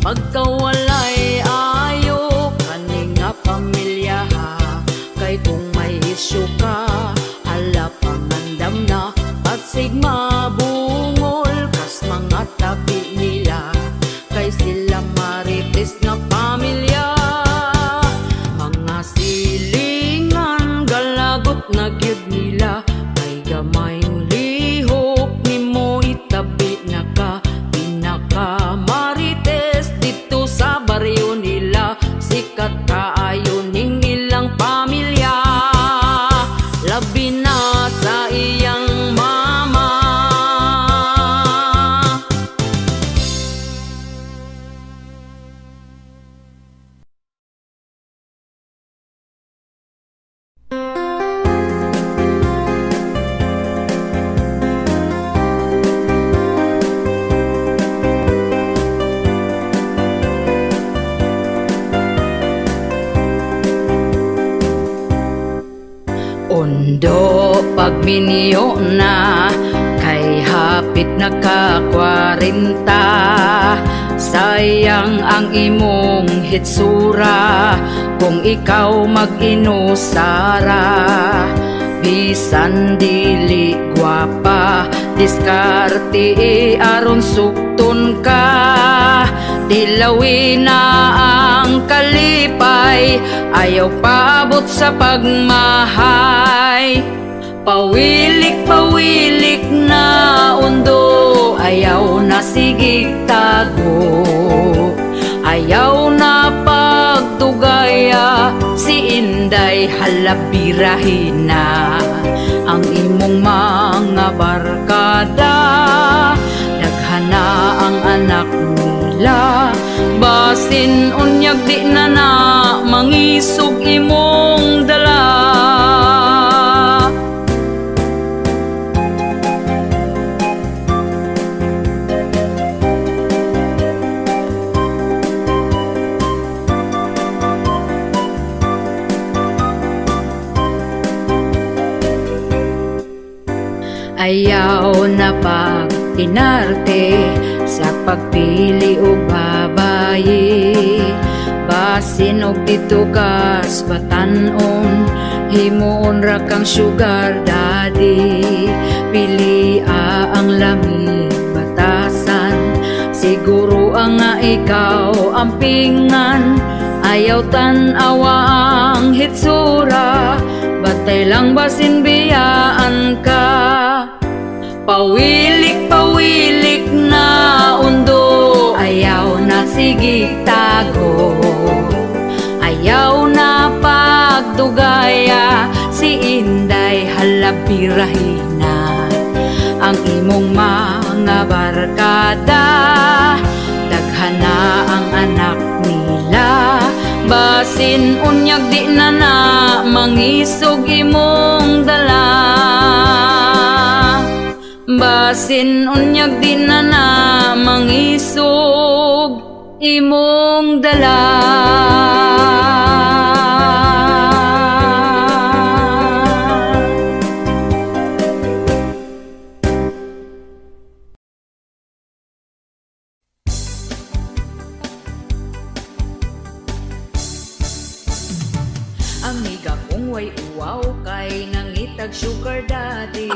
Pagkawalay ayo kani nga pamilya ha, kay kung may isyu ka hala pamandam na, pasig mabungol kas mga tabi nila, kay sila marites nga pamilya. Mga silingan galagot na gyud nila, kay gamayng lihok nimo itabi na ka, pinaka marites dito sa baryo nila, sikat kaayo ning ilang pamilya, labi na sa iyang mama. Ondo pagminyo na, kay hapit na ka 40, sayang ang imong hitsura kung ikaw mag-inusara. Bisan dili gwapa, diskarte aron sukton ka, dilawin na ang kalipay, ayaw paabot sa pagmahay. Pawilik-pawilik na undo, ayaw na sigig tago, ayaw na pagtugaya, si Inday halabirahin na. Ang imong mga barkada, daghana ang anak nila, basin unyag di na na mangisog imong dala. Ayaw na pag-inarte sa pagpili o babayi, basin og dito kas batanon, himuon ra kang sugar daddy. Pili ang lamig batasan, siguro ang nga ikaw ampingan, ayaw tan-awa ang hitsura, batay lang basin biyaan ka. Pawilik-pawilik na undo, ayaw na sigig tago, ayaw na pagdugaya, si Inday halabirahin na. Ang imong mga barkada, daghana ang anak nila, basin unyag di na na mangisog imong dala, basin unyag di na na mangisog imong dala. Amiga kong way uwaw kay nangitag sugar daddy,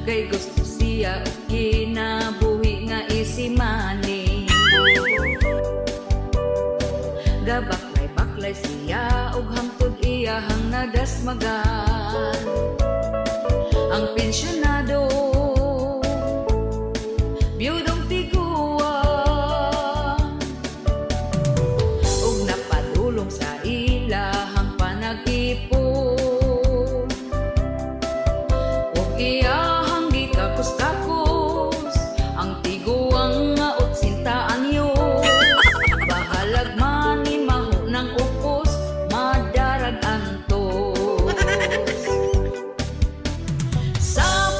kay gusto siya kinabuhi nga isimani. Gabaklay-baklay siya og hangtod iyahang nadasmagan. Ang pensyonado biyudong tiguwa, og napadulong sa ilahang panag-ipon, og iyahang gikakos-kakos ang tiguang nga 80 anyo. Bahalag man ni maho ng upos, madarag antos sa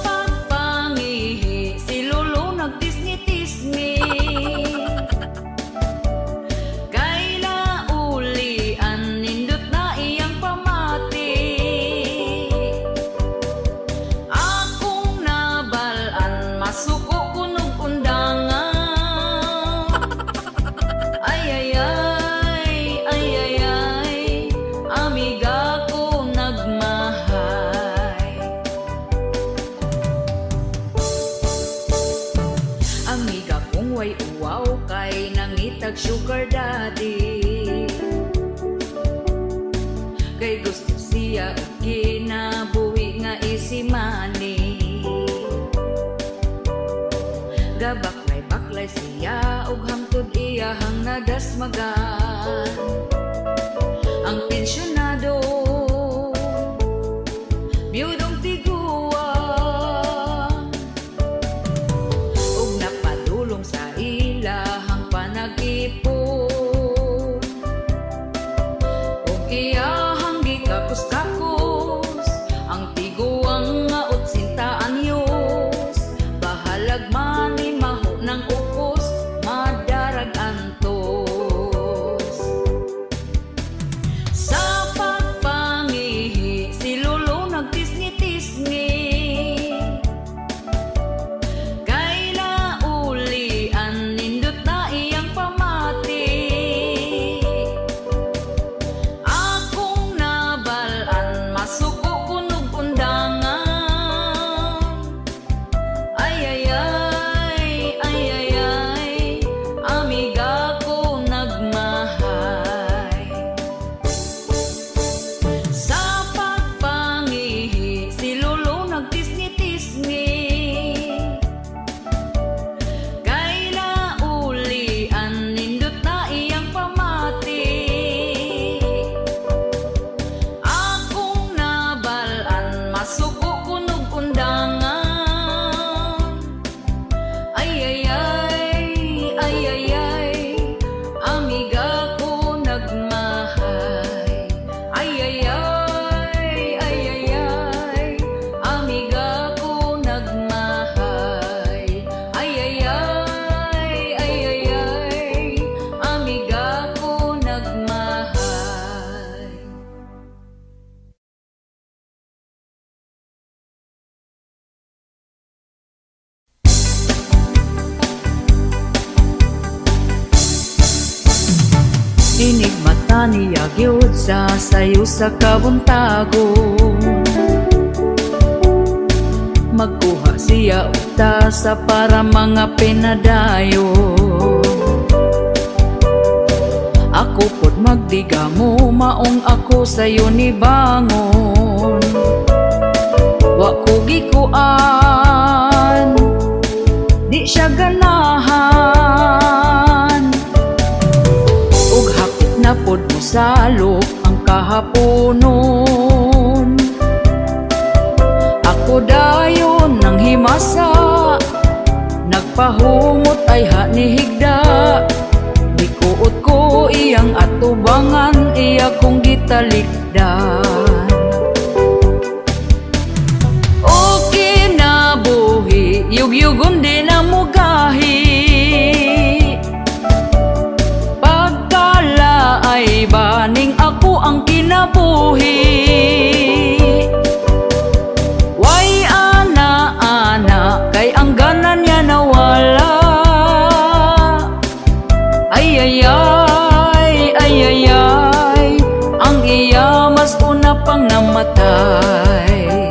amiga kong way uwaw kay nangitag sugar daddy. Kay gusto siya og kinabuhi nga easy money. Gabaklay-baklay siya og hangtod iyahang nadasmagan. Ang pensyonado biyudong tiguan og napadulong sa ilahang panag-ipon. Og iyahang gikakos-kakos ang tiguang nga 80 anyos. Bahalag man ni maho ng ukos, madarag antos. Sa pagpangihi si Lolo nagtisngi-tisngi, kay naulian nindot na iyang pamati. Akong nabalaan masuko kunog undangan. Ay ay ay, ay ay ay, amiga ko nagmahay. Sa pagpangihi si Lolo nagtisngi-tisngi, kay naulian nindot na iyang pamati. Akong nabalaan masuko kunog undangan. Ay ay ay, ay ay ay, amiga ko nagmahay. Ay ay ay, ay ay ay, amiga ko nagmahay. Ay ay ay, ay ay ay, amiga ko nagmahay. Inig mata niya gyud sa sayo sa kabuntagon. Magkuha siya og tasa para mga pinadayon. Ako pod magdigamo, maong ako sayo ni bangon. Wa ko gikuan, di siya ganahan. Ug hapit na pod mo salok ang kahaponon. Ako dayon nang himasa, nagpahumot ay hanihigda. Dikuot ko iyang atubangan, iya kong gitalikdan. O kinabuhi, yugyugon din ang mugahi. Pagkala ay baning ako ang kinabuhi. Way ana-ana, kay ang ganan niya nawala. Ay ay ay, ay ay ay, ang iya mas una pang namatay.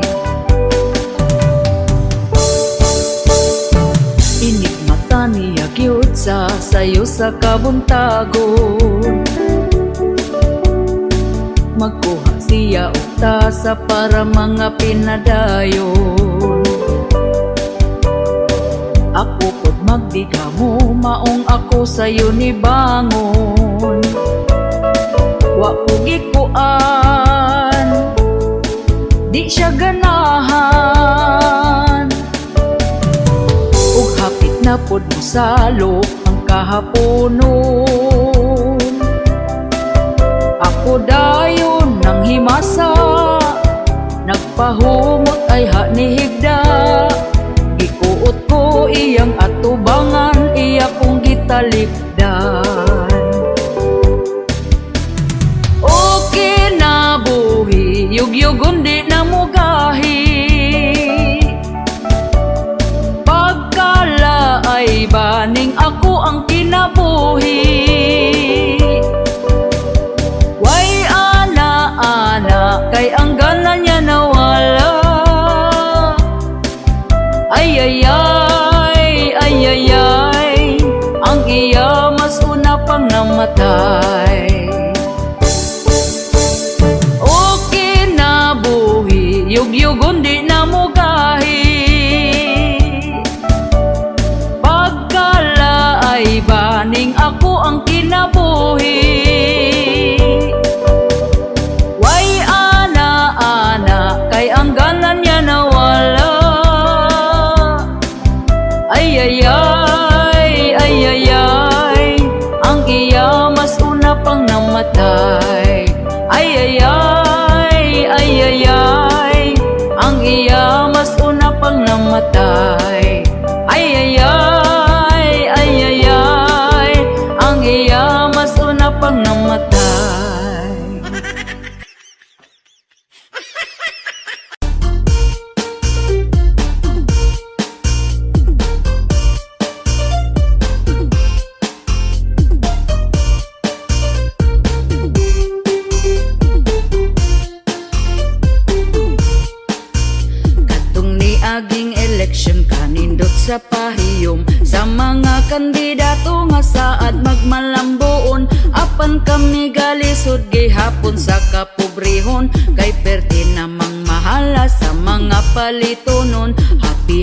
Inig mata niya gyud sa sayo sa kabuntagon. Magkuha siya og tasa para mga pinadayon. Ako pod magdigamo, maong ako sayo ni bangon. Wa ko gikuan, di siya ganahan. Ug hapit na pod mo salok ang kahaponon. Ako dayon nang himasa, nagpahumot ay hanihigda. Gikuot ko iyang atubangan, iya kong gitalikdan. O kinabuhi, yugyugon di na mugahi. Pagkala ay baning ako ang kinabuhi. Way ana-ana, kay ang ganan niya nawala. Ay ay ay, ay ay ay, ang iya mas una pang namatay. O kinabuhi, yugyugon di na mugahi, pagkalaay baning ako ang kinabuhi. Way ana-ana kay ang ganan niya nawala. Ay ay ay, ay ay ay, ang iya mas una pang namatay. Ay ay ay, ay ay ay, ang iya mas una pang namatay. Ay ay ay, ay ay ay, ang iya mas una pang namatay. Aging eleksyon kanindot sa pahiyom sa mga kandidato nga saad magmalambuon. Apan kami galisod gihapon sa kapobrehon, kay perti namang mahala sa mga palitonon.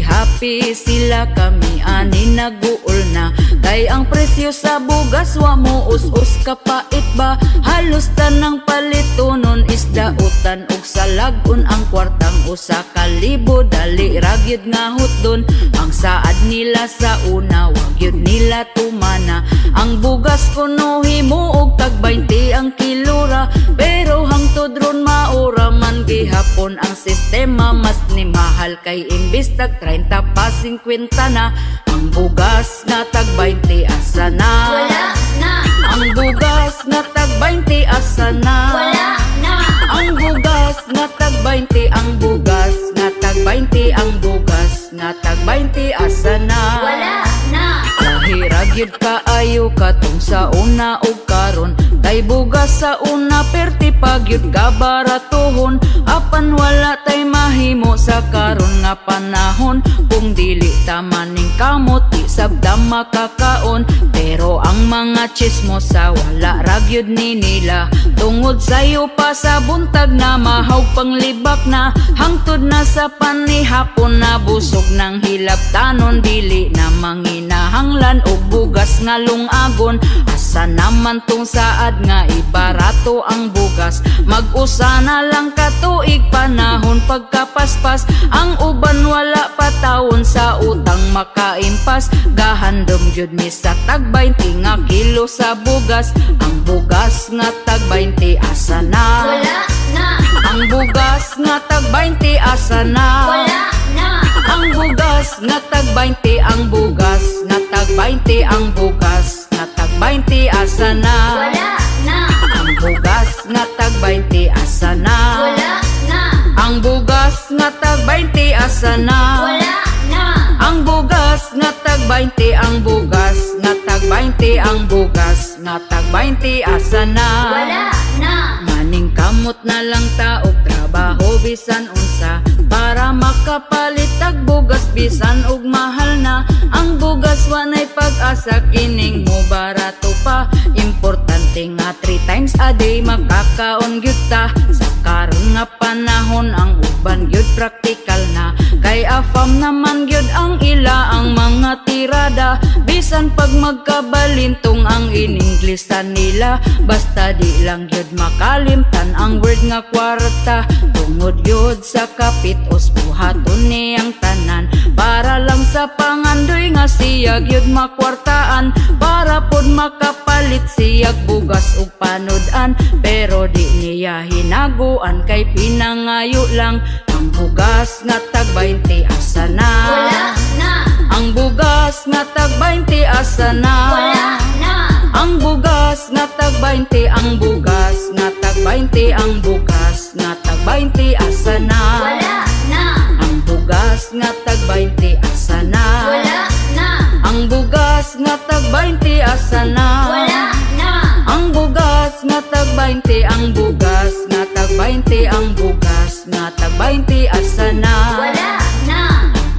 Happy sila kami ani naguol na, kay ang presyo sa bugas wa mo us-us kapait ba. Halos tanang palitonon isda utan ug salagon, ang kwartang usa ka libo dali ragyod nga hutdon. Ang saad nila sa una wag yun nila tumana, ang bugas kuno himo og tag 20 ang kilora. Pero hangtod ron maura man gihapon ang sistema, mas ni mahal kay imbis tag 30 pa 50 na. Ang bugas na tag 20 asa na? Wala na. Ang bugas na tag 20 asa na? Wala na. Ang bugas na tag 20, ang bugas na tag 20, ang bugas na tag 20 asa na? Wala na. Kahiragyod kaayo katong sa una ug karon, kay bugas sa una perti pagyud ka baratuhon. Apan wala tay mahimo sa karon nga panahon, kung dili ta maning kamot di sabda makakaon. Pero ang mga chismosa wala ragyod ni nila, tungod sayo pa sa buntag na mahaw panglibak na. Hangtod na sa panihapon na busog ng hilabtanon, dili na manginahanglan og bugas nga lungagon. Asa naman tong saad nga ibarato ang bugas, mag-usa na lang katuig panahon pagkapaspas. Ang uban wala pa taon sa utang makaimpas, gahandom gyud mi sa tag 20 nga kilo sa bugas. Ang bugas nga tag 20 asa na? Wala na. Ang bugas nga tag 20 asa na? Wala na. Ang bugas nga tag 20, ang bugas nga tag 20, ang bugas nga tag 20 asa na? Wala na. Ang bugas nga tag 20 asa na? Wala na. Ang bugas nga tag 20 asa na? Wala na. Ang bugas nga tag 20, ang bugas nga tag 20, ang bugas nga tag 20 asa na? Wala na. Maning kamot na lang ta og trabaho bisan unsa, para makapalit tag bugas bisan og mahal na. Ang bugas wanay pag-asa kining mo barato pa, importante nga 3 times a day makakaon gyud ta. Sa karon nga panahon ang uban gyud praktikal na, kay afam naman gyud ang ila ang mga tirada. Bisan pag magkabalintong ang in-Inglesan nila, basta di lang gyud makalimtan ang word nga kwarta. Tungod gyud sa kapit os buhaton niyang tanan, para lang sa pangandoy nga siyag gyud makwartaan, para pod makapalit siyag bugas ug panodan. Pero di niya hinaguan kay pinangayo lang. Ang bugas nga tag 20 asa na? Wala na. Ang bugas nga tag 20 asa na? Wala na. Ang bugas nga tag 20, ang bugas nga tag 20, ang bugas nga tag 20 asa na? Wala na. Ang bugas nga tag 20 asa na? Wala na. Ang bugas nga tag 20 asa na? Wala na. Ang bugas nga tag 20, ang bugas nga tag 20, ang bugas nga tag 20 asa na? Wala na.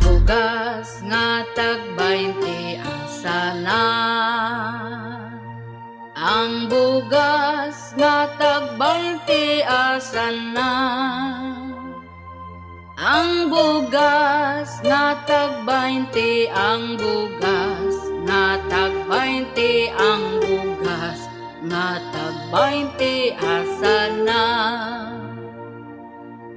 Bugas nga tag 20 asa na? Ang bugas nga tag-20 asan na? Ang bugas nga tag-20, ang bugas nga tag-20, ang bugas nga tag-20 asan na?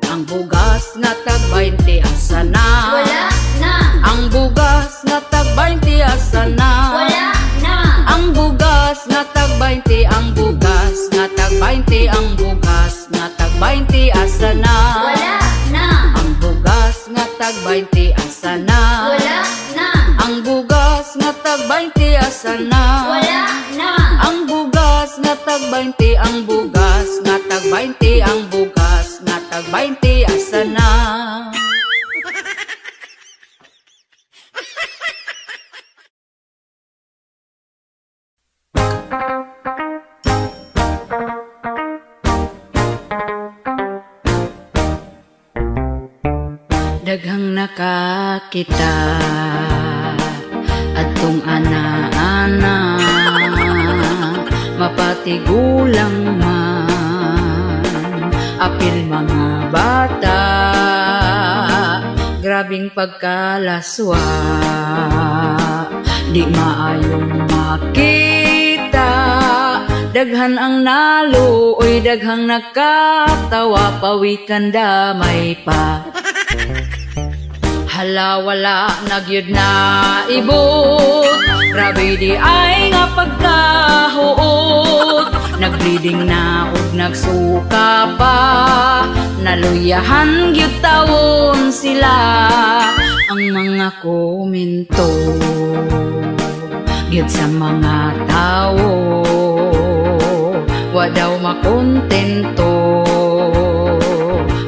Ang bugas nga tag-20 asan na? Wala na. Ang bugas nga tag-20 asan na? Wala na. Ang bugas nga tag-20, ang bugas nga tag-20, ang bugas nga tag-20 asan na? Wala na. Ang bugas nga tag-20 asan na? Wala na. Ang bugas nga tag-20 asan na? Wala na. Ang bugas nga tag-20, ang bugas nga tag-20, ang bugas nga tag-20 asan na? Daghang nakakita adtong ana-ana, mapatigulang man, apil mga bata, grabing pagkalaswa, di maayong makita. Daghan ang naluoy, daghang nakatawa, pawikan damay pa. Hala wala nagyud na ibot, grabe di ay nga pagkahuot. Nagbleeding na ug nagsuka pa, naluyahan gyud tawon sila. Ang mga komento gyud sa mga tawo, wa daw makontento,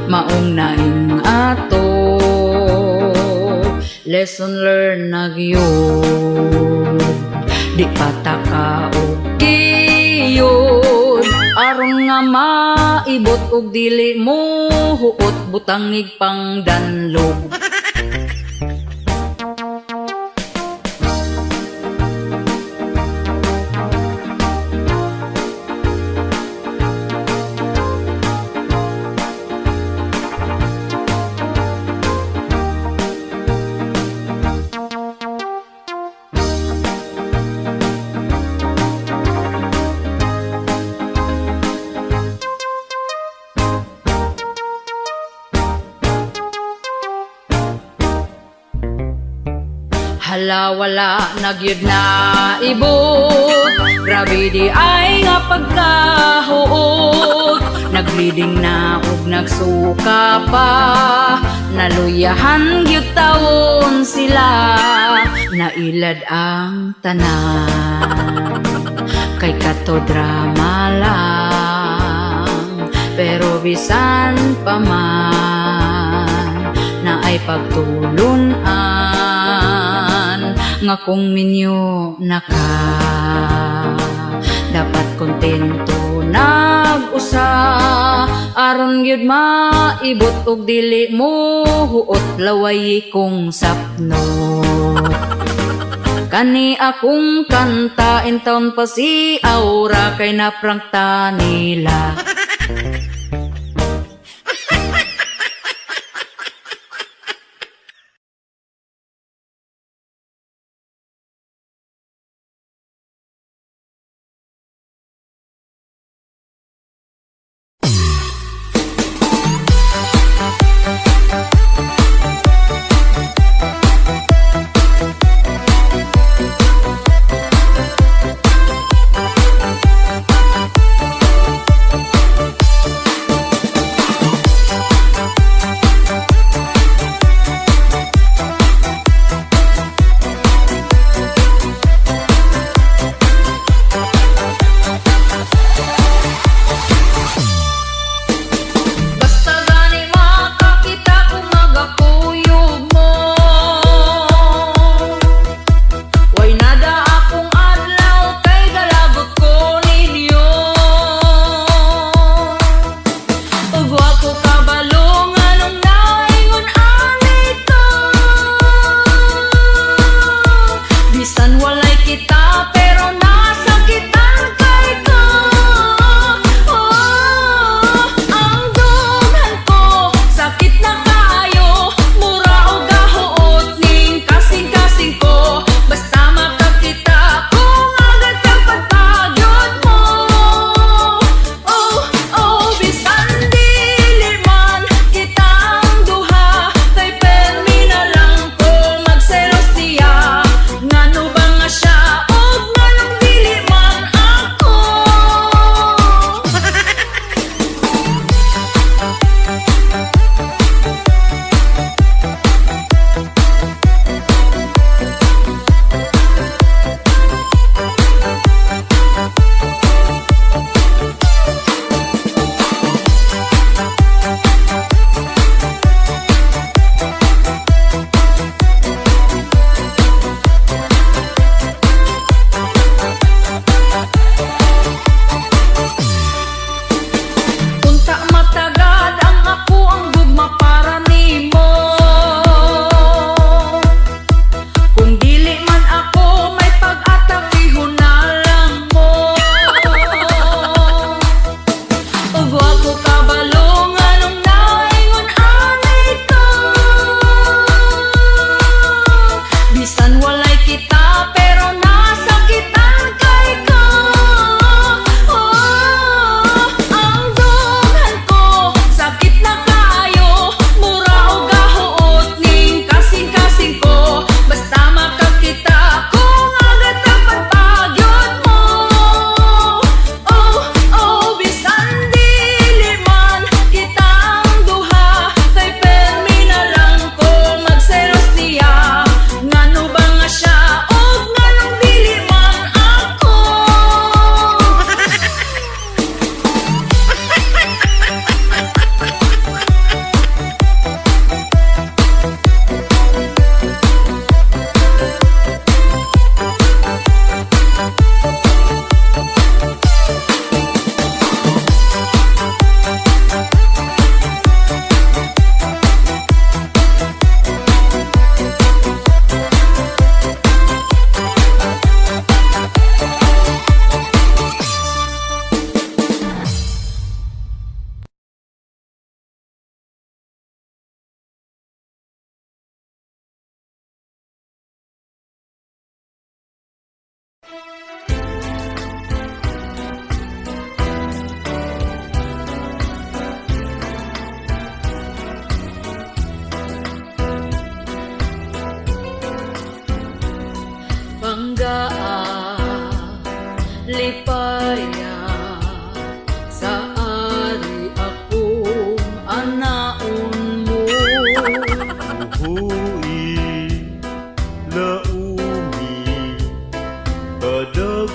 maong naing ato. Lesson learned na gyud, di pataka og kiyod. Aron nga maibot og dili mo huot, butangig pang danlog. Hala wala nagyud na ibot, grabe di ay nga pagkahuot. Nagbleeding na ug nagsuka pa, naluyahan gyud tawon sila. Nailad ang tanan, kay kato drama lang, pero bisan pa man na ay pagtulunan. Nga kung minyo naka, dapat kontento nag-usa. Aron gyud maibot og dili mo huot, laway kong sapno. Kani akong kanta in taon pa si Aura, kay naprangta nila.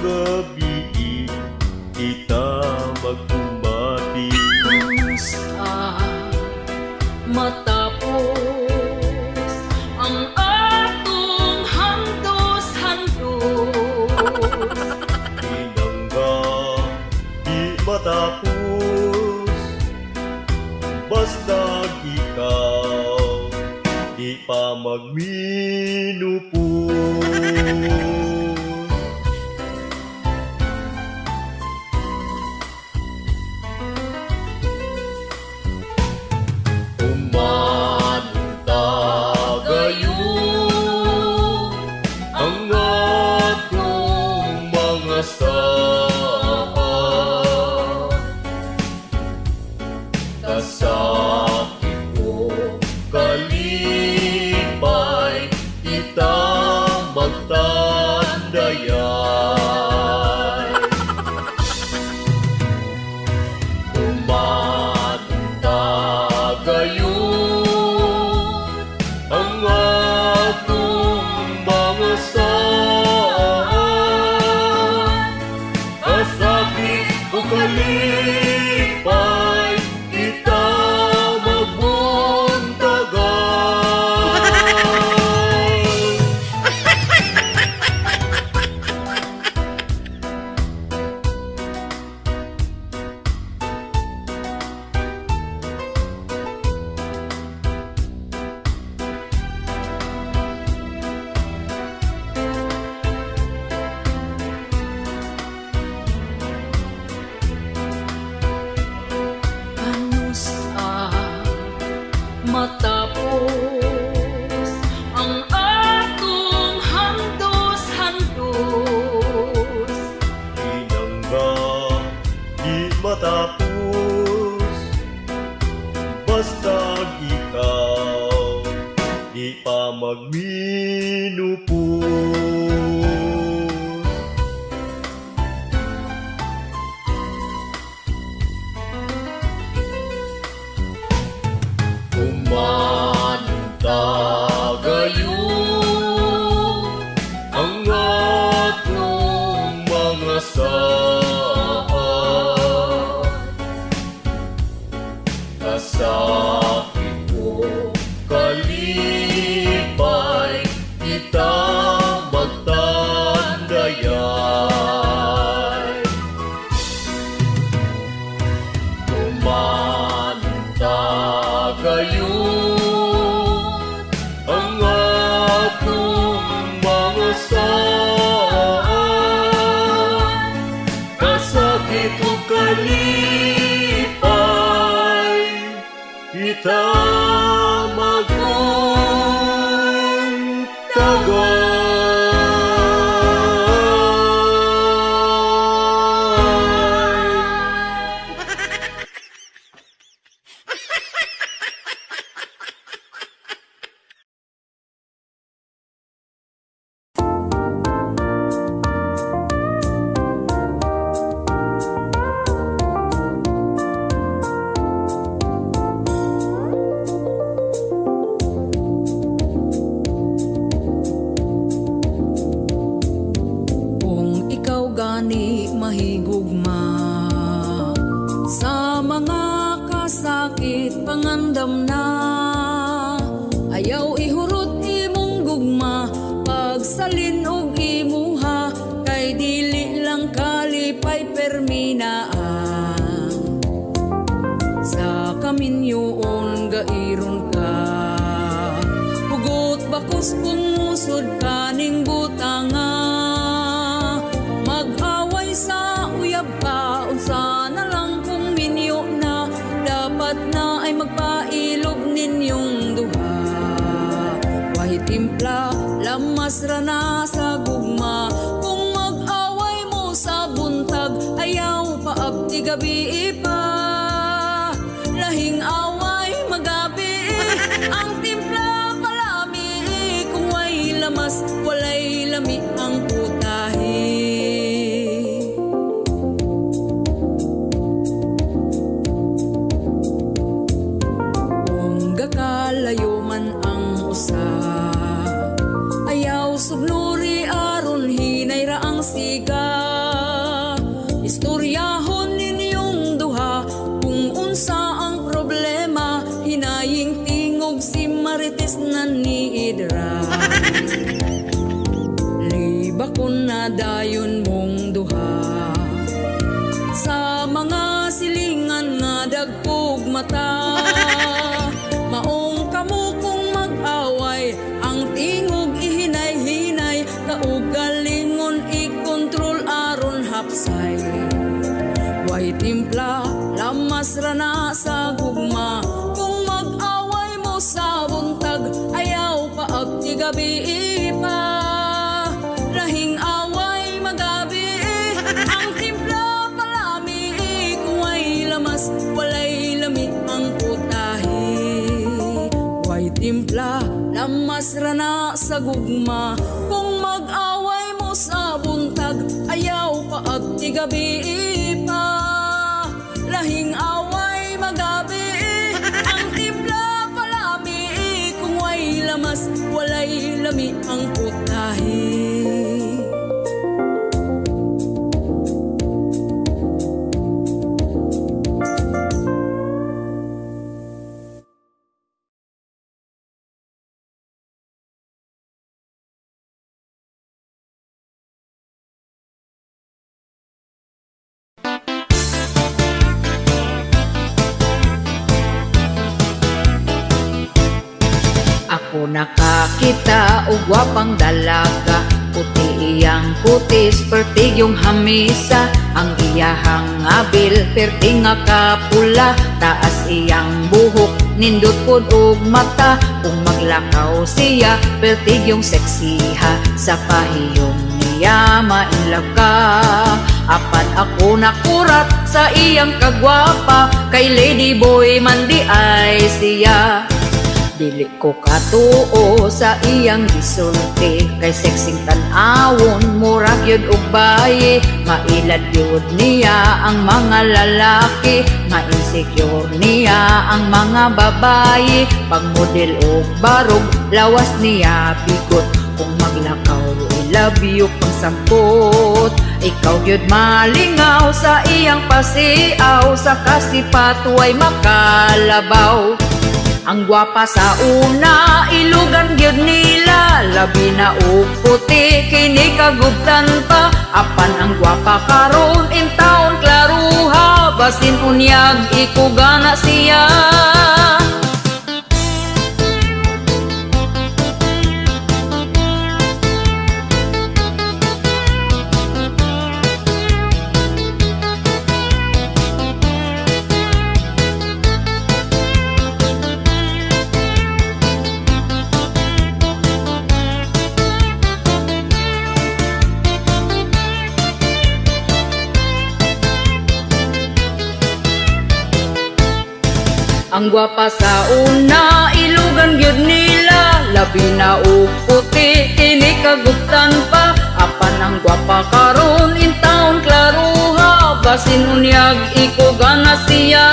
gabi kita magkumbati. Matapos ang atong hantos-hantos, Pinangga di matapos, basta ikaw di pa magminupos. Umanta gayon ang atong mga saan, kasakit ko kalipay kita magtandayan. Umanta gayon ang atong mga saan, kasakit o kalipay kita magbuntagan. matapos ang atong hantos-hantos. Pinangga di matapos, basta ikaw di pa magminupos. Umanta gayon ang atong mga saan, kasakit ko kalipay kita magtandayan. Umanta gayon ang atong mga saan, kasakit o kalipay kita magtagay. Kung ikaw gani mahigugma sa mga kasakit pangandam na, ayaw ihurot imong gugma, pagsalin og imuha, kay dili lang kalipay perminaan. Sa kaminyoon gairon ka, hugot bakos pumusod kaning butanga, mag-away sa uyab ka, unsa na lang kung minyo na, dapat na ay magpailog ninyong duha. Wahi timpla, lamas ra na sa gugma, kung mag-away mo sa buntag, ayaw paabti gabi pa. Lahing away magabi, ang timpla palami, kung way lamas, walay lami ang putahe. Kung gakalayo man ang usa, ayaw sugnuri aron hinay ra ang siga. lawas na ni Idra. Liba ko na dayon mong duha sa mga silingan nga dagkog mata. Maong kamo kung mag-away, ang tingog ihinay-hinay, kaugalingon ikontrol aron hapsay. Way timpla, lamas rana sa gugma, kung mag-away mo sa buntag, ayaw pa abti gabi pa. Lahing away magabi, ang timpla palami, kung way lamas, walay lami ang putahe. Way timpla, lamas rana sa gugma, kung mag-away mo sa buntag, ayaw pa abti gabi pa. Lahing away magabi, ang timpla palami, kung way lamas, walay lami ang putahe. Ako nakakita og gwapang dalaga, puti iyang kutis, pertig yung hamisa, ang iyahang abil, perting nga kapula, taas iyang buhok, nindot pod og mata, kung maglakaw siya, pertig yung seksiha, sa pahiyong niya mainlove ka. Apan ako nakurat sa iyang kagwapa, kay lady boy man di ay siya. Dili ko katuo sa iyang gisulti, kay sexing tan-awon, murag yun og bayi. Mailad yun niya ang mga lalaki, ma-insecure niya ang mga babayi. Pag model og barog, lawas niya bigot, kung maglakaw love you pang sampot. Ikaw yun malingaw sa iyang pasiaw, sa kasipat way makalabaw. Ang gwapa sa una, ilugan gyud nila, labi na og puti, kini kagubtan pa. Apan ang gwapa karon in taon klaruha, basin unyag ikugana siya. Ang gwapa sa una, ilugan gyud nila, labi na og puti, kini kagubtan pa. Apan ang gwapa karon in taon klaruha, basin unyag ikugana siya.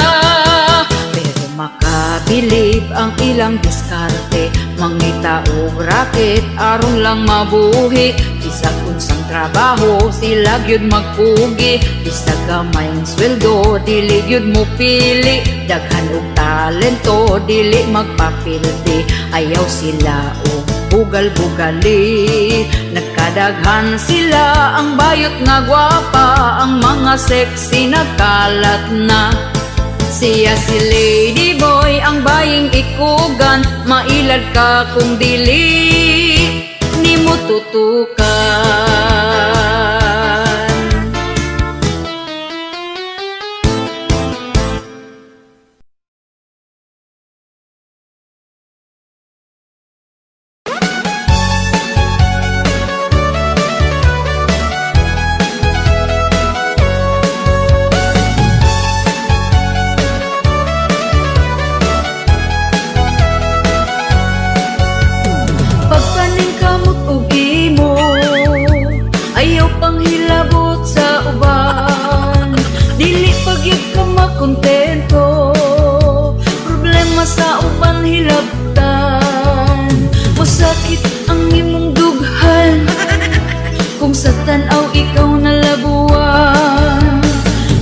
Pero makabilib ang ilang diskarte, mangita og raket aron lang mabuhi. Bisag unsang trabaho sila gyud magpugi, bisag gamayng sweldo dili gyud mo pili. Daghan og talento dili magpapildi, ayaw sila og bugal-bugali. Nagkadaghan sila ang bayot nga gwapa, ang mga sexy nagkalat na. Siya si lady boy ang baying ikugan, mailad ka kung dili ni mo tutukan. Kontento, problema sa uban hilabtan, masakit ang imong dughan, kung sa tanaw ikaw nalabuan.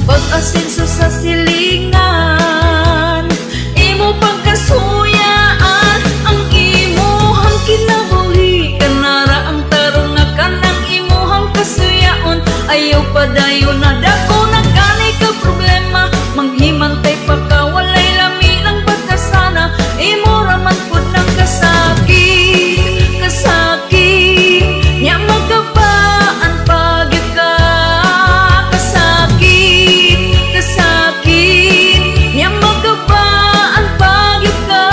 Pag-asenso sa silingan, imo pagkasuyaan, ang imo padayon na dako na gani ka problema. Manghimantay pa ka walay lami ng batasana. Imo raman pud ng kasakit, kasakit nya magkabaan pagyud ka. Kasakit, kasakit nya magkabaan pagyud ka.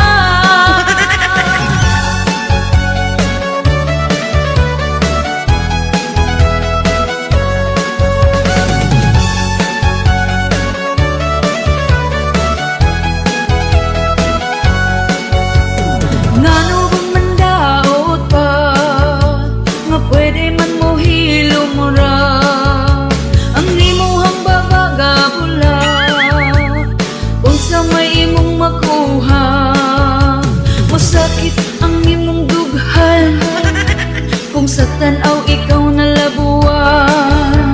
Ngano bang mandaot pa nga pwede man mo hilom ra ang imuhang babaga bula unsa may imong makuha. Masakit ang imong dughan kung sa tan-aw ikaw nalabuan.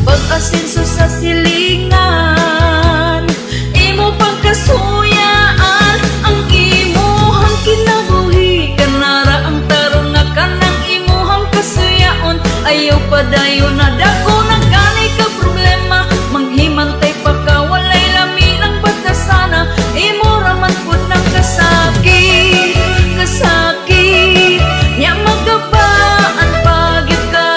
Pag-asenso sa silingan imo pagkasuyaan ang imuhang kinabuhi. Kanara ang tarong nga kanang imuhang kasuyaon. Ayaw padayon na dako na gani ka problema. Manghimantay pa ka walay lami ng batasana. Imo raman pud ng kasakit, kasakit nya magkabaan pagyud ka.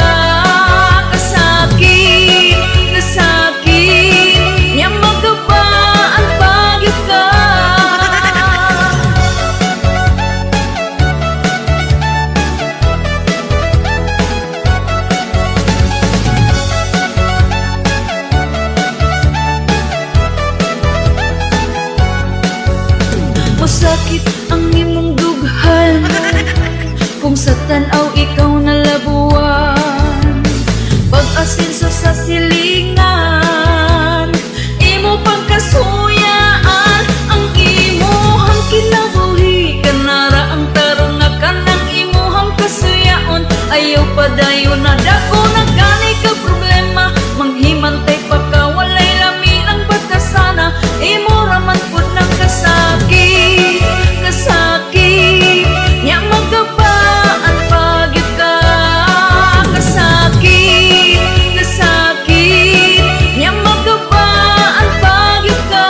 Kasakit, kasakit nya magkabaan pagyud ka. Masakit ang imong dughan kung sa tan-aw ikaw nalabuan. Pag-asenso sa silingan imo pagkasuyaan ang imuhang kinabuhi. Kanara ang tarong nga kanang imuhang kasuyaon. Ayaw padayon na dako na gani ka problema. Manghimantay pa ka walay lami ng batasana. Imo raman pud ng kasakit, kasakit nya magkabaan pagyud ka. Kasakit, kasakit nya magkabaan pagyud ka.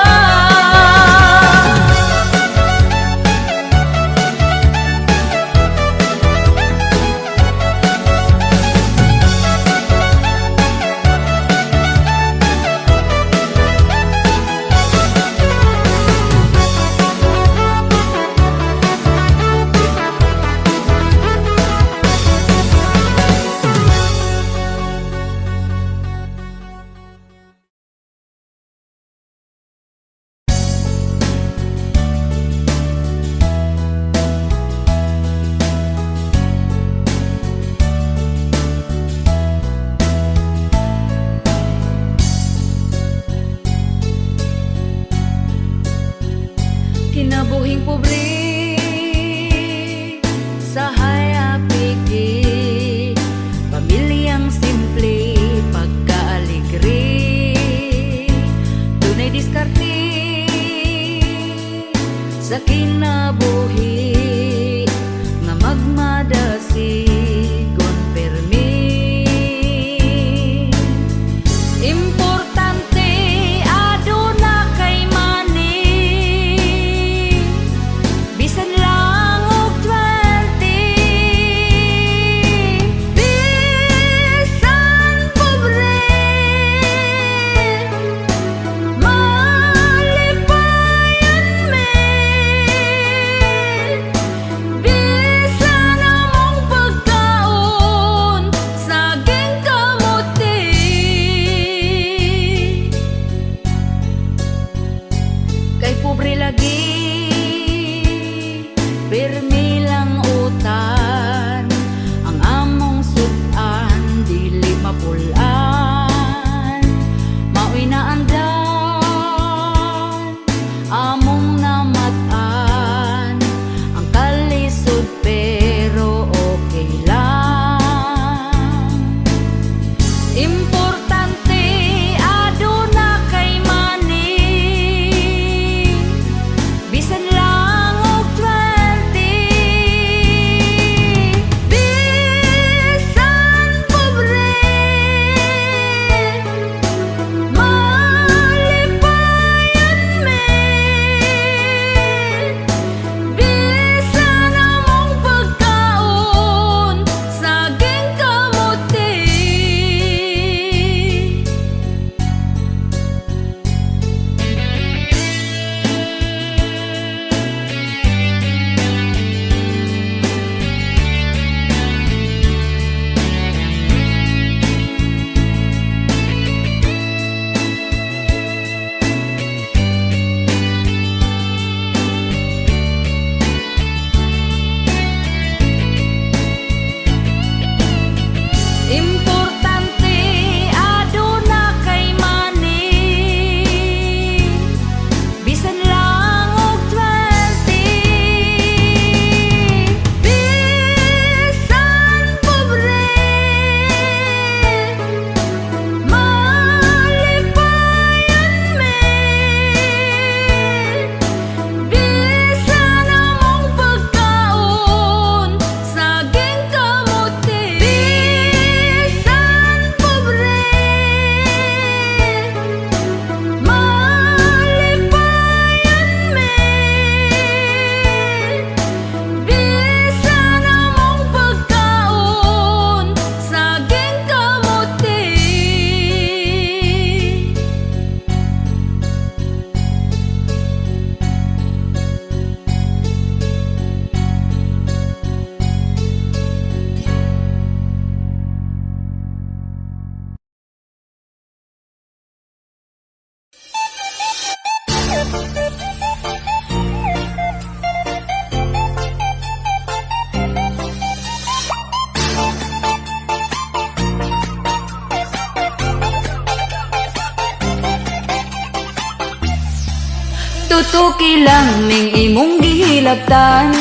Tutuki lang ning imong gihilabtan,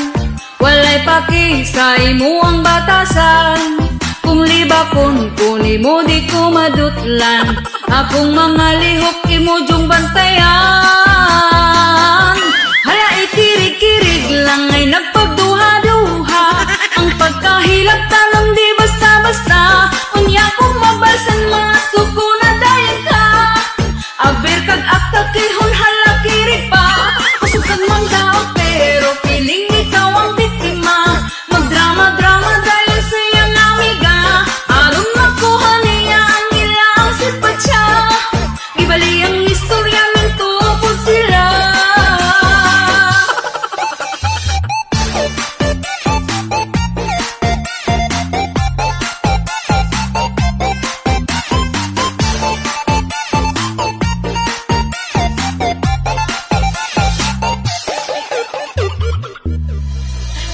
walay paki sa imo ang batasan. Kung libakon ko nimo di ko madutlan, akong mga lihok imo jung bantayan. Hala ikirig-kirig lang ay nagpagduha-duha, ang pagkahilabtan di basta-basta. Unya kong mabalsan mga suko na dayan ka, aber kag aktakihon hala kirig pa. Pasukan mang daot pero feeling ikaw ang biktima, magdrama-drama dahil sa iyang amiga. Aron makuha niya ang ilang sipatsa, ibali ang istorya ng tupod sila.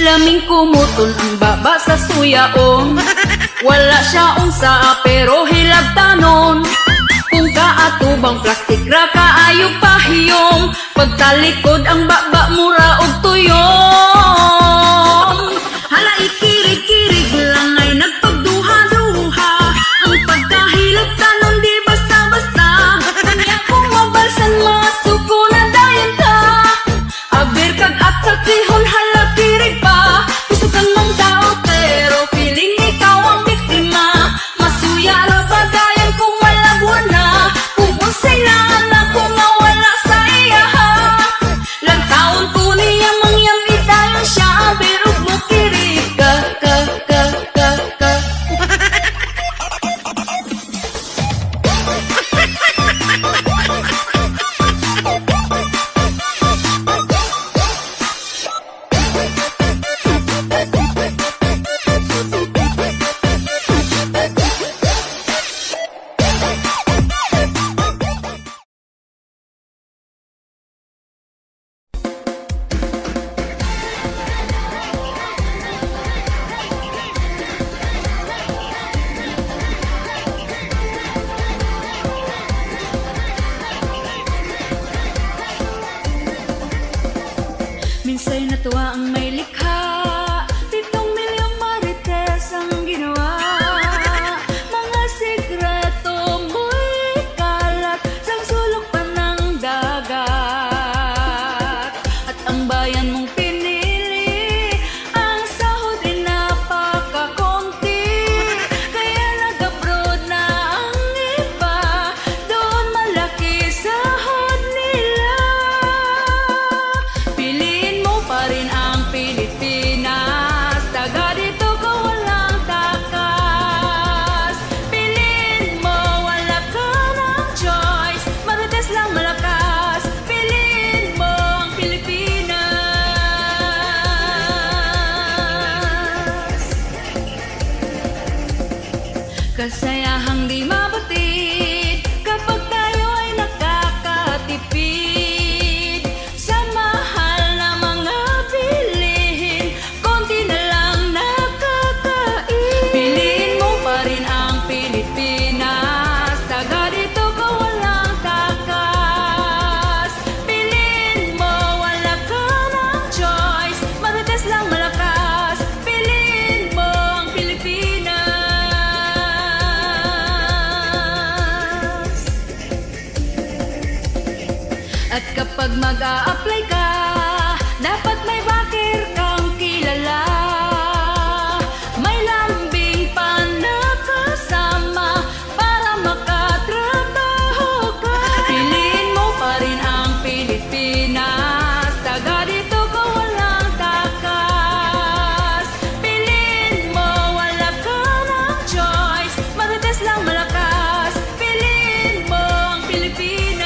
Laming kumuton ang baba sa suyaon, wala siya unsa pero hilabtanon. Kung kaatubang plastik ra kaayo pahiyom, pagtalikod ang baba mura og tuyom. Hala ikirig-kirig lang ay nagpagduha-duha, ang pagkahilabtanon di basta-basta. Kanya kung mabalsan mga suko na dayan ka, aber kag aktakihon hala kirig pa. Gusto kang mang tao pero feeling ikaw ang biktima, masuya ra bagayan kung wala buwana. Kung unsay laan ako nga wala sa iya ha, lang taon ko niya mangyami dayon siya, aber ug mo kirig ka. Minsay natuwa ang may likha, 7 milyong marites ang ginawa. Mga sikreto mo'y kalat, sang sulok pa ng dagat. At ang bayan mong pinili, ang sahod ay napakakonti. Kaya nag-abroad na ang iba, doon malaki sahod nila. Piliin mo pa rin ang Pilipinas, taga dito ka walang takas. Piliin mo, wala ka ng choice, marites lang malakas. Piliin mo ang Pilipinas. Kasayahang di mabatid kapag tayo ay nakakatipid sa mahal na mga bilihin, konti na lang nakakain. Piliin mo pa rin ang Pilipinas, taga dito ka walang takas. Piliin mo, wala ka ng choice, marites lang malakas. Piliin mo ang Pilipinas. At kapag mag-a-apply ka, dapat may backer kang kilala, may lambing pa na kasama para makatrabaho ka. Piliin mo pa rin ang Pilipinas, taga dito ka walang takas. Piliin mo, wala ka ng choice, marites lang malakas. Piliin mo ang Pilipinas.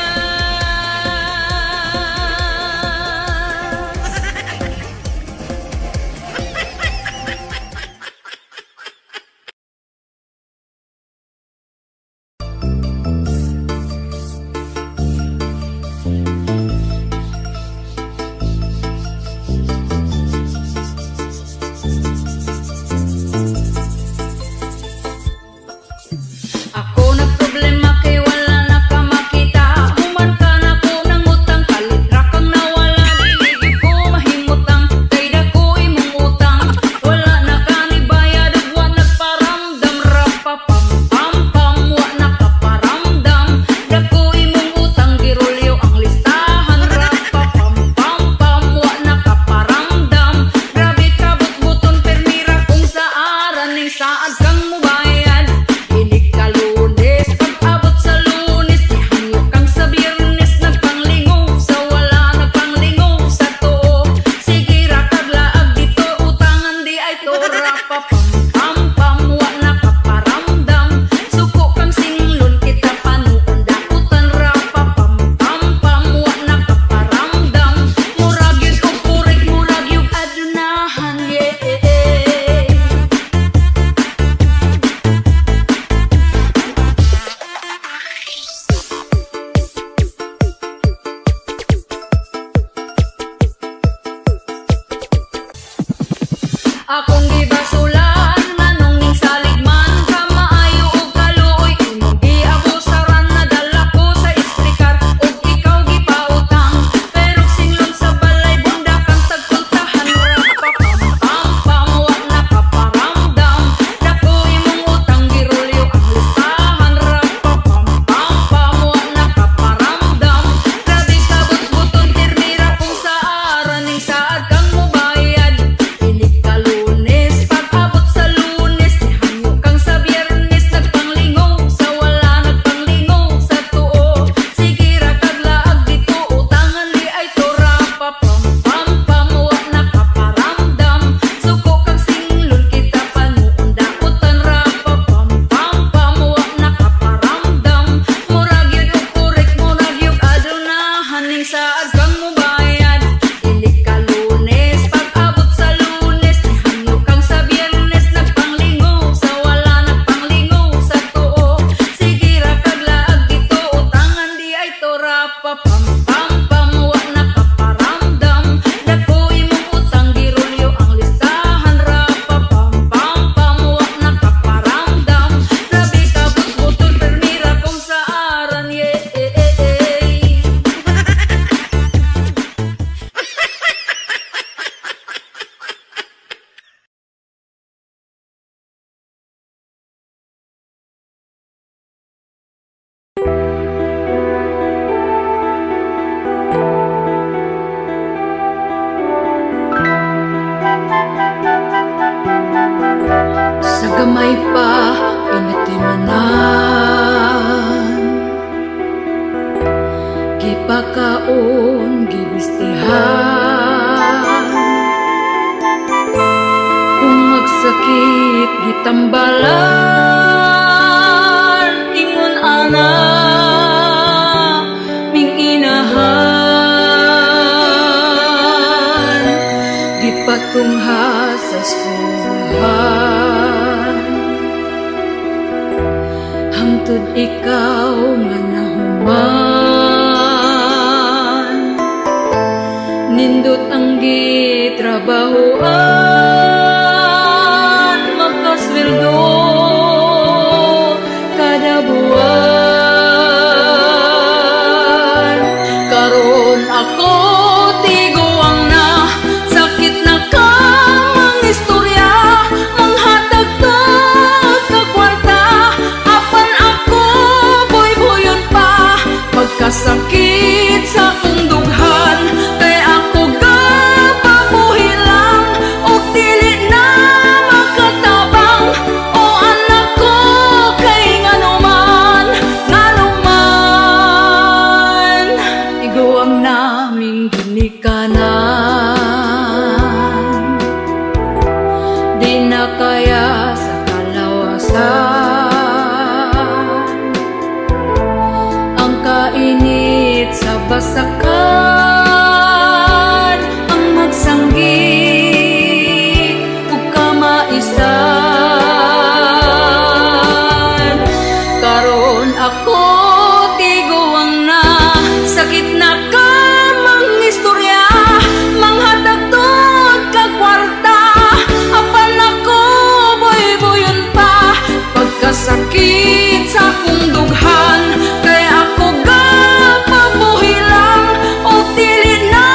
ikaw nga nahuman, nindot ang gitrabahoan, makasweldo kada buwan. Karon ako tiguang na, sakit na ka mang istorya, manghatag ka kwarta, apan ako boy-boyon pa, pagkasakit sa akong dughan, kay ako gapabuhi lang, o dili na makatabang, o anak ko kay nganuman, nganuman. Igo ang naming ginikanan, di na kaya sa kalawasan, ang kainit sa basakan, ang magsanggit ug kamaisan. Karon ako tiguang na, sakit na ka mang istorya, manghatag tod ka kwarta, apan ako boy-boyon pa, pagkasakit sa akong dughan, kay ako gapabuhi lang, o dili na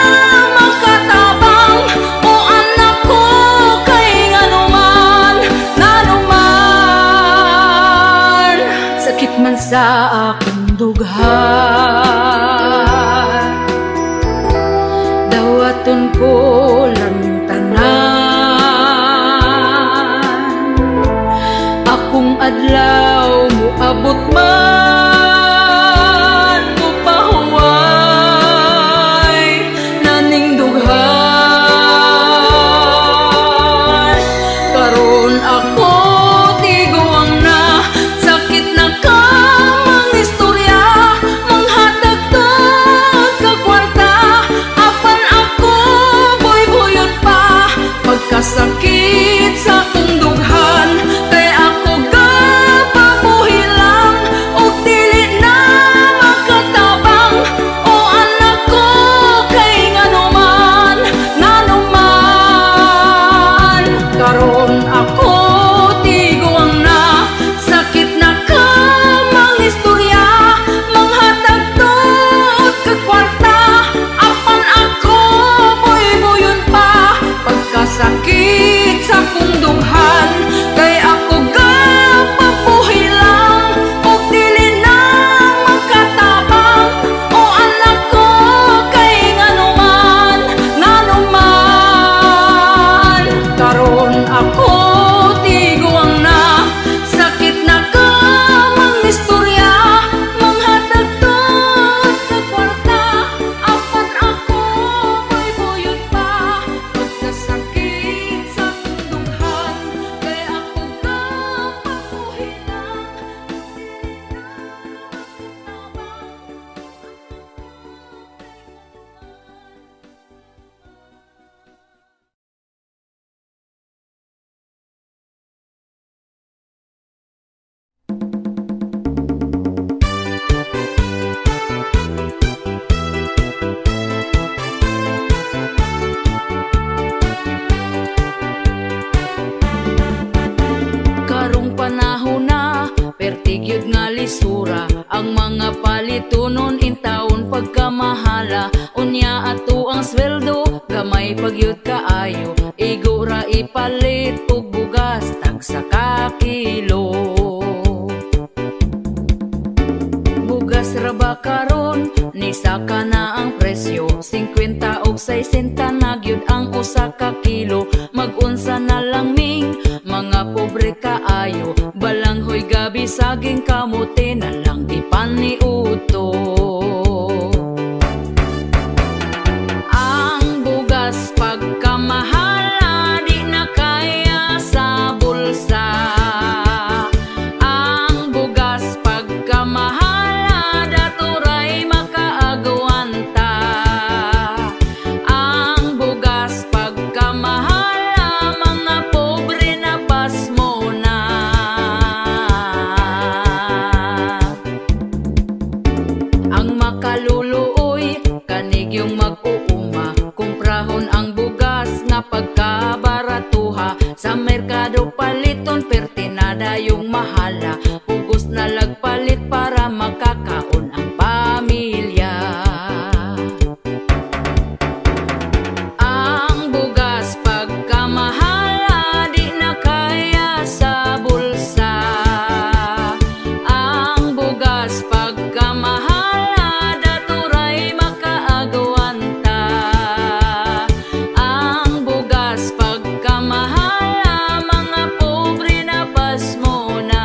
makatabang, o anak ko kay nganuman, nganuman. Sakit man sa akong dughan, dawaton ko lang tanan, akong adlaw mo abot man, mo pahuway naning dughan. Karon ako tiguang na, sakit na ka mang istorya, manghatag tod ka kwarta, apan ako boy-boyon pa, pagkasakit sa akong dughan, kay ako gapabuhi lang, o dili na makatabang, o anak ko kay nganuman, nganuman. Karon ako tiguang na, sakit na ka mang istorya, manghatag tod ka kwarta, apan ako boy-boyon pa, pagkasakit sa akong dughan, kay ako gapabuhi lang, o dili na makatabang, o anak ko kay nganuman, nganuman. Karon ako tiguang na, sakit na ka mang istorya, manghatag tod ka kwarta, apan ako boy-boyon pa, pagkasakit sa akong dughan, kay ako gapabuhi lang, o dili na karong panahon na, pertigyod nga lisura, ang mga palitunon intawon pagkamahala, unya ato ang sweldo, gamay pagyud kaayo, igura ipalit og bugas tagsa ka kilo. Bugas ra ba karon, ni saka na ang presyo, 50 og 60 na gyud ang usa ka kilo, mag-unsa na lang ming mga pobre kaayo, balanghoy gabi saging kamote na lang di paniuto. Ang bugas pagkamahala, di na kaya sa bulsa, ang bugas pagkamahala, daturay makaagwanta, ang bugas pagkamahala, mga pobre na pasmo na. Ang makaluluoy, kanig yung mag-uuma, kumprahon ang bugas nga pagkabaratuha. Sa merkado paliton, pertinada yung mahala, pugos na lagpalit para makakaon ang pamilya. Ang bugas pagkamahala, di na kaya sa bulsa. Ang bugas pagkamahala, daturay makaagwanta. Ang bugas pagkamahala, mga pobre na pasmo na.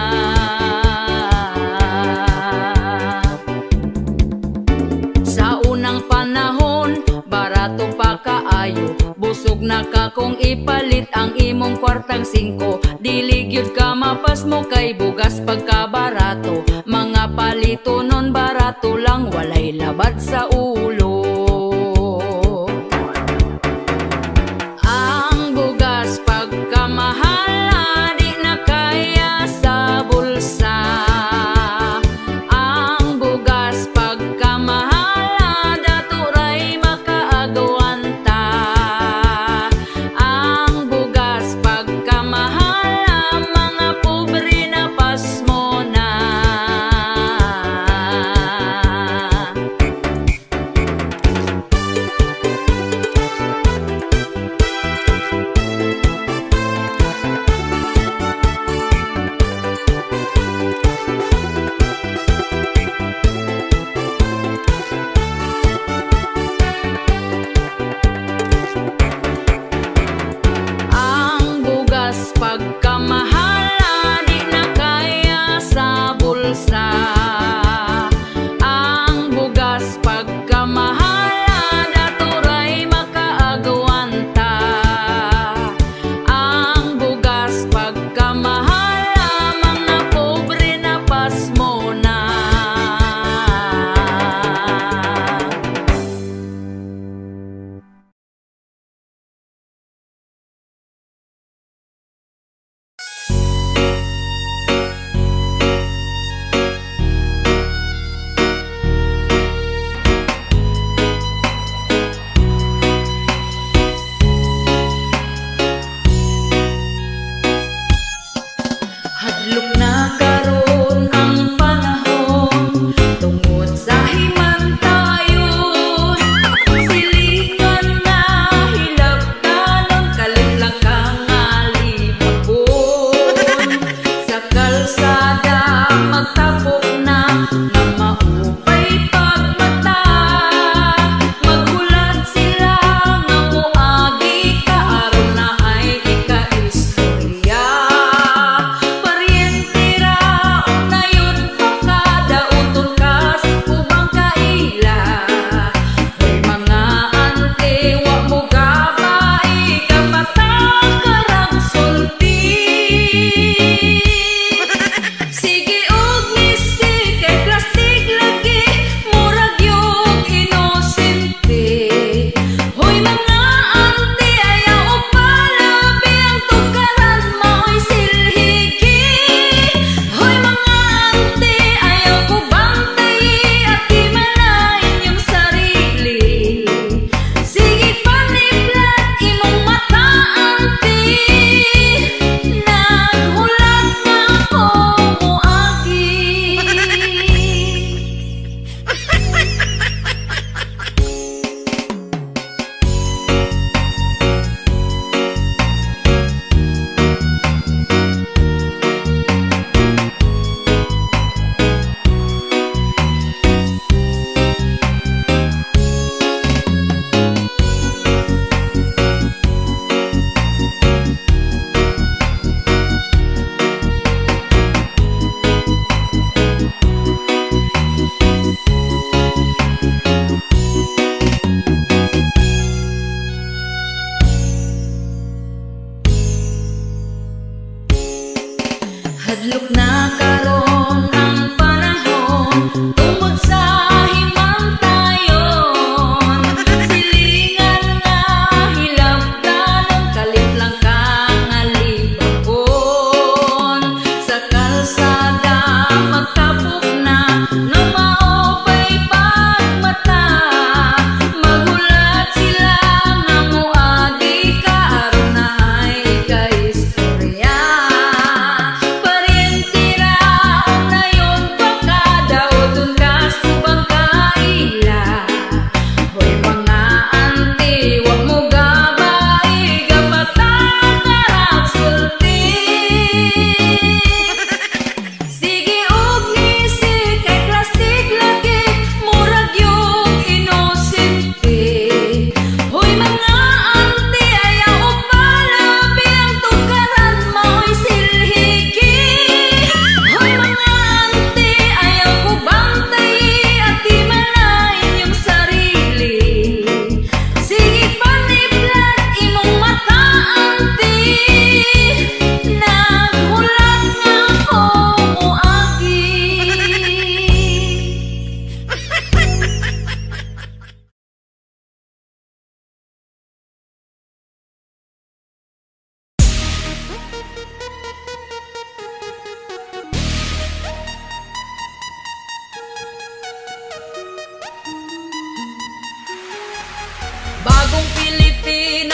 Sa unang panahon, barato pa kaayo, busog na ka kung ipalit ang imong kwartang 5. Dili gyud ka mapasmo kay bugas pagkabarato. Mga palito nun barato lang, walay labad sa ulo. Ang bugas pagkamahala, di na kaya sa bulsa. Ang bugas pagkamahala, daturay makaagwanta. Ang bugas pagkamahala, mga pobre na pasmo na.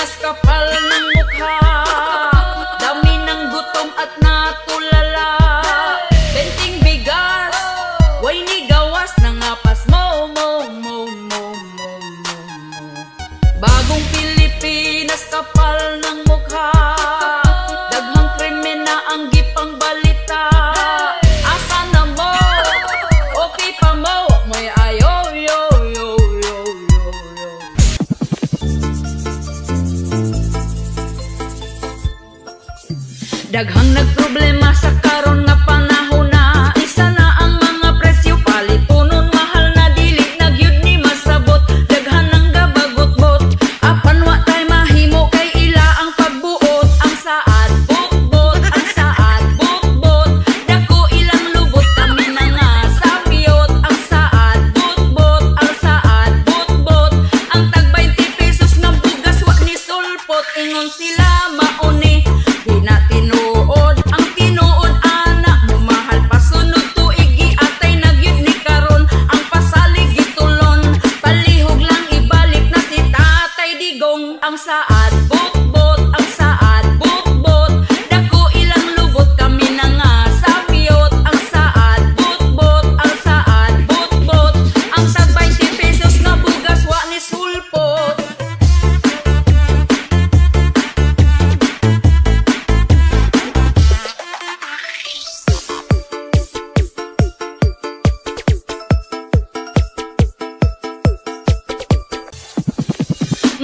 Pilipinas, kapal ng mukha, dami ng gutom at natulala. Benting bigas, way ni gawas ng apas mo. Bagong Pilipinas, kapal ng mukha, daghang krimen na ang gipang balita. Asa na mo? Okay pa mo? May ayo, yo. Daghang nagproblema sa karon nga panahon na. Isa na ang mga presyo, palitunon mahal na dili nagyud ni masabot. Daghan ang gabagot-bot, apan wa tay mahimo kay ila ang pagbuot. Ang saad bukbot, ang saad bukbot, dako ilang lubot kami na nga sapiyot. Ang saad bukbot, ang saad bukbot, ang tag 20 pesos nga bugas wa ni sulpot. Ingon sila mauni, di na tinuod ang tinuod ana mo mahal pasunod tuig atay nagyud ni karon. Ang pasalig gitulon, palihog lang ibalik na si Tatay Digong. Ang saad bukbot, ang saad bukbot, dako ilang lubot kami na nga sapiyot. Ang saad bukbot, ang saad bukbot, ang tag 20 pesos nga bugas wa ni sulpot.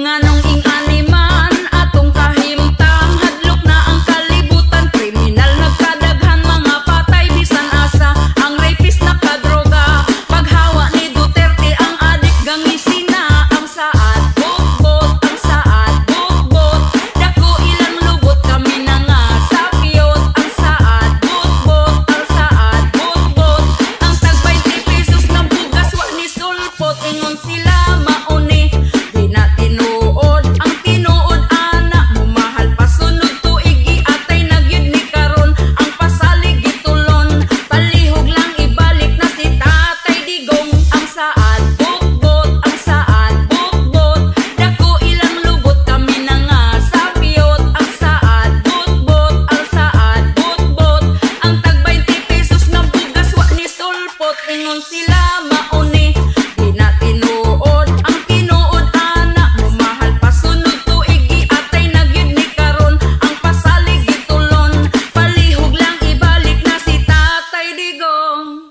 Nganong ing animan atong kahimtang, hadlok na ang kalibutan, kriminal nagkadaghan, mga patay bisan asa, ang rapist nakadroga, paghawa ni Duterte ang adik gangisina. Ang saad bukbot, ang saad bukbot, dako ilang lubot kami na nga sapiyot. Ang saad bukbot, ang saad bukbot, ang tag 20 pesos ng bugas wa ni sulpot. Ingon sila mauni, di na tinuod ang tinuod ana mo mahal pasunod tuig atay nagyud ni karon. Ang pasalig gitulon, palihog lang ibalik na si Tatay Digong. Ang saad bukbot, ang saad bukbot, dako ilang lubot kami na nga sapiyot. Ang saad bukbot, ang saad bukbot, ang tag 20 pesos ng bugas wa ni sulpot. Ingon sila mauni, di na tinuod ang tinuod ana mo mahal pasunod tuig atay nagyud ni karon. Ang pasalig gitulon, palihog lang ibalik na si Tatay Digong.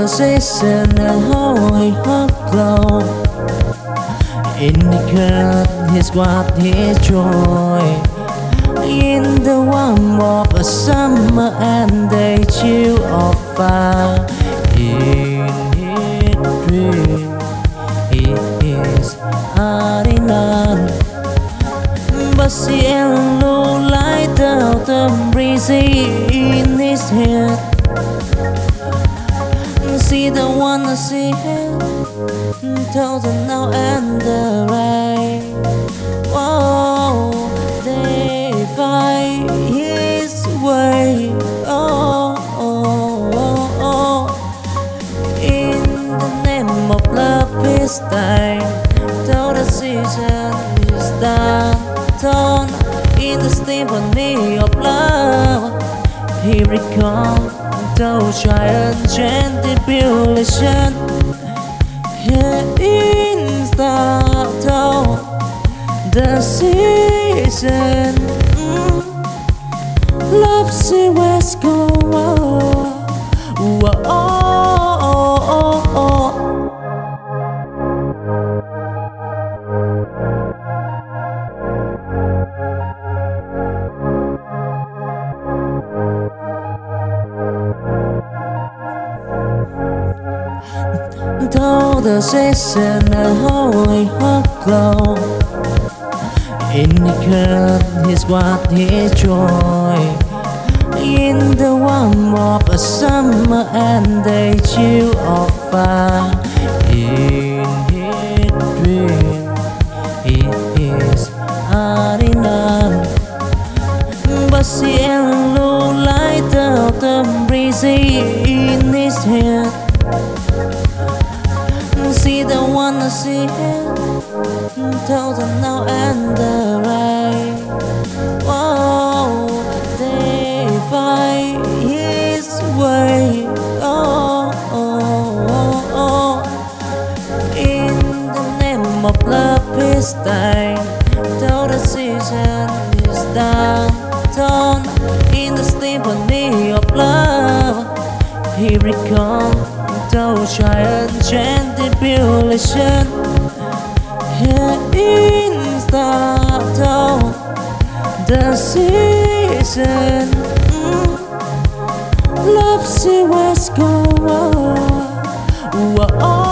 the season and holy hot glow. Indicate his what his joy in the warmth of a summer and day chill of fire. In his dream he is hiding on, but see a low light out the breeze in his head. See the one I see him, told the now and the rain. Whoa, they find his way. Oh, oh, oh, oh. In the name of love is time, till the season is done. Torn in the symphony of love, here it comes. Those giant tribulation here in the season. Love see west go. Oh, oh, oh, oh. Though the season and holy hot glow indicate his what his joy in the warmth of a summer and day chill of fire. In his dream he is hiding on, but see a low light out the breeze in his head. See the one I see him, told the now and the rain. Whoa, they find his way. Oh, oh, oh, oh. In the name of love is time, till the season is done. Torn in the symphony of love, here it comes. Those giant tribulation here in the season. Love see west go. Oh, oh, oh.